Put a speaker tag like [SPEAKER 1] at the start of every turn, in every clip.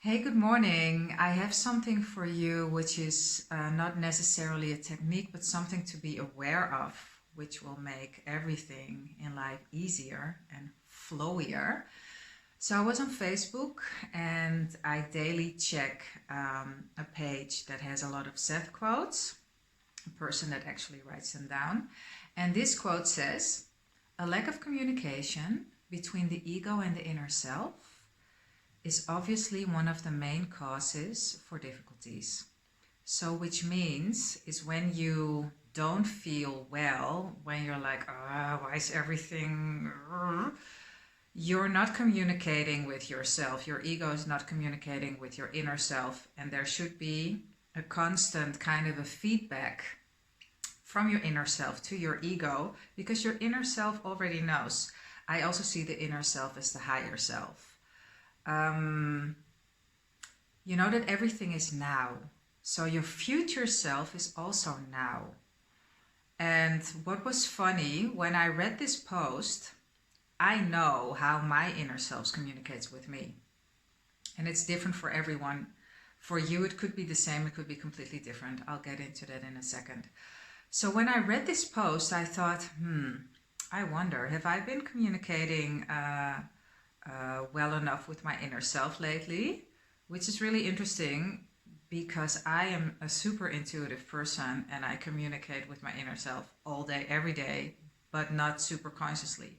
[SPEAKER 1] Hey, good morning. I have something for you which is not necessarily a technique, but something to be aware of, which will make everything in life easier and flowier. So I was on Facebook and I daily check a page that has a lot of Seth quotes, a person that actually writes them down. And this quote says, "A lack of communication between the ego and the inner self is obviously one of the main causes for difficulties." So, which means is when you don't feel well, when you're like, why is everything, you're not communicating with yourself. Your ego is not communicating with your inner self. And there should be a constant kind of a feedback from your inner self to your ego, because your inner self already knows. I also see the inner self as the higher self. You know that everything is now. So your future self is also now. And what was funny, when I read this post, I know how my inner self communicates with me. And it's different for everyone. For you, it could be the same, it could be completely different. I'll get into that in a second. So when I read this post, I thought, I wonder, have I been communicating well enough with my inner self lately? Which is really interesting because I am a super intuitive person and I communicate with my inner self all day, every day, but not super consciously.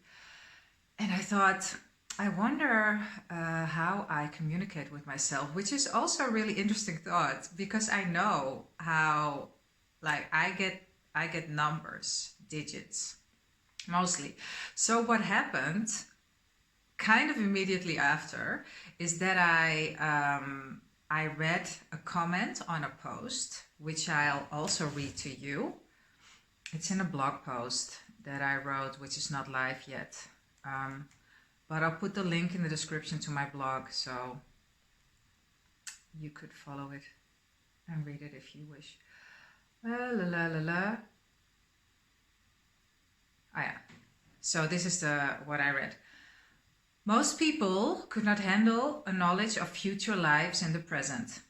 [SPEAKER 1] And I thought, I wonder how I communicate with myself, which is also a really interesting thought, because I know how, like, I get numbers, digits, mostly. So what happened kind of immediately after is that I read a comment on a post, which I'll also read to you. It's in a blog post that I wrote, which is not live yet. But I'll put the link in the description to my blog, so you could follow it and read it if you wish. Yeah. So this is what I read. "Most people could not handle a knowledge of future lives in the present.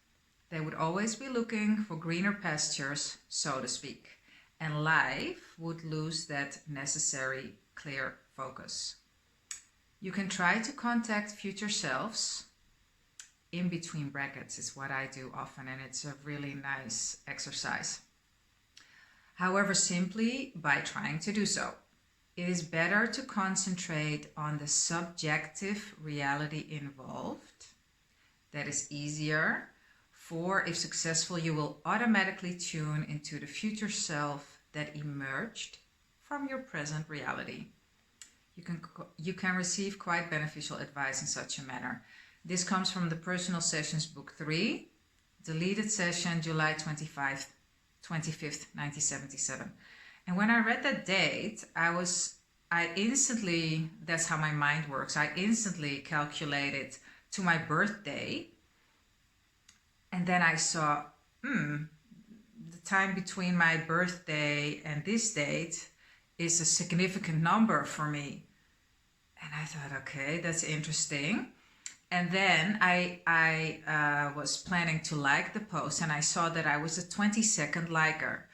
[SPEAKER 1] They would always be looking for greener pastures, so to speak, and life would lose that necessary clear focus. You can try to contact future selves," in between brackets is what I do often, and it's a really nice exercise. "However, simply by trying to do so. It is better to concentrate on the subjective reality involved. That is easier, for if successful, you will automatically tune into the future self that emerged from your present reality. You can receive quite beneficial advice in such a manner." This comes from the Personal Sessions Book 3, deleted session, July 25th, 1977. And when I read that date, I instantly, that's how my mind works, I instantly calculated to my birthday. And then I saw, the time between my birthday and this date is a significant number for me. And I thought, okay, that's interesting. And then I was planning to like the post, and I saw that I was a 22nd liker.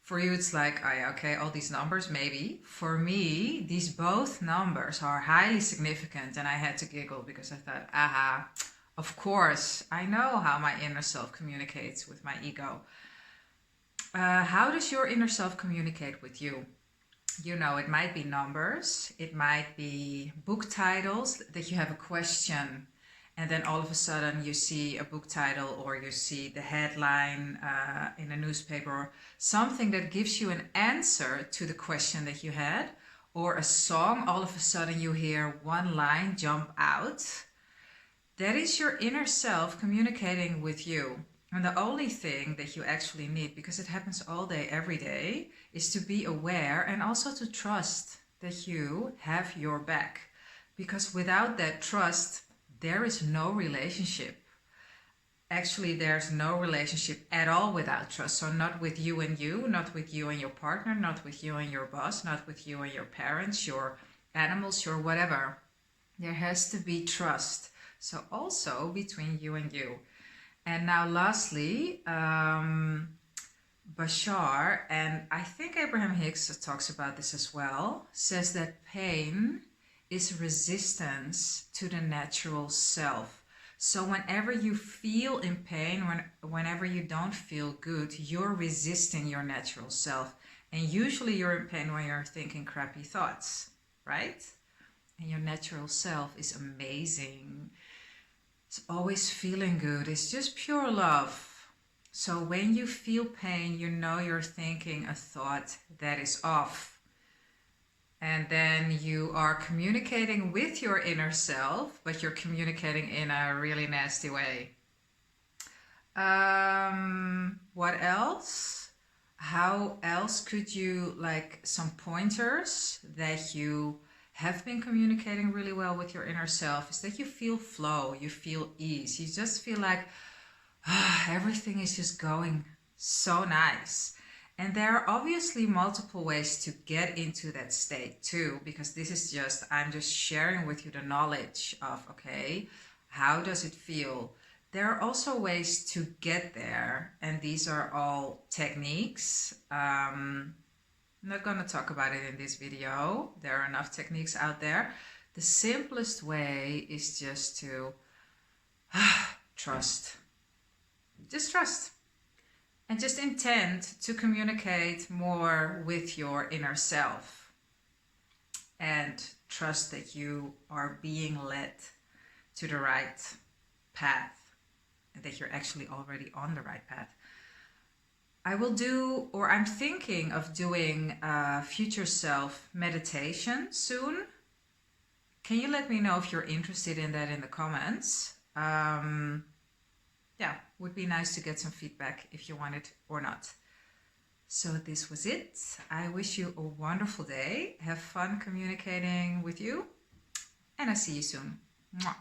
[SPEAKER 1] For you, it's like, okay, all these numbers, maybe. For me, these both numbers are highly significant, and I had to giggle because I thought, aha, of course, I know how my inner self communicates with my ego. How does your inner self communicate with you? You know, it might be numbers, it might be book titles, that you have a question and then all of a sudden you see a book title, or you see the headline in a newspaper, or something that gives you an answer to the question that you had, or a song, all of a sudden you hear one line jump out. That is your inner self communicating with you. And the only thing that you actually need, because it happens all day, every day, is to be aware and also to trust that you have your back. Because without that trust, there is no relationship. Actually, there's no relationship at all without trust. So not with you and you, not with you and your partner, not with you and your boss, not with you and your parents, your animals, your whatever. There has to be trust. So also between you and you. And now lastly, Bashar, and I think Abraham Hicks talks about this as well, says that pain is resistance to the natural self. So whenever you feel in pain, whenever you don't feel good, you're resisting your natural self. And usually you're in pain when you're thinking crappy thoughts, right? And your natural self is amazing. It's always feeling good. It's just pure love. So when you feel pain, you know you're thinking a thought that is off. And then you are communicating with your inner self, but you're communicating in a really nasty way. What else? How else could you, like some pointers that you have been communicating really well with your inner self, is that you feel flow, you feel ease, you just feel like everything is just going so nice. And there are obviously multiple ways to get into that state too, because this is just, I'm just sharing with you the knowledge of, okay, how does it feel? There are also ways to get there, and these are all techniques. I'm not going to talk about it in this video. There are enough techniques out there. The simplest way is just to trust. Just trust. And just intend to communicate more with your inner self. And trust that you are being led to the right path. And that you're actually already on the right path. I will do, or I'm thinking of doing future self meditation soon. Can you let me know if you're interested in that in the comments? Yeah, would be nice to get some feedback if you want it or not. So this was it. I wish you a wonderful day. Have fun communicating with you. And I see you soon. Mwah.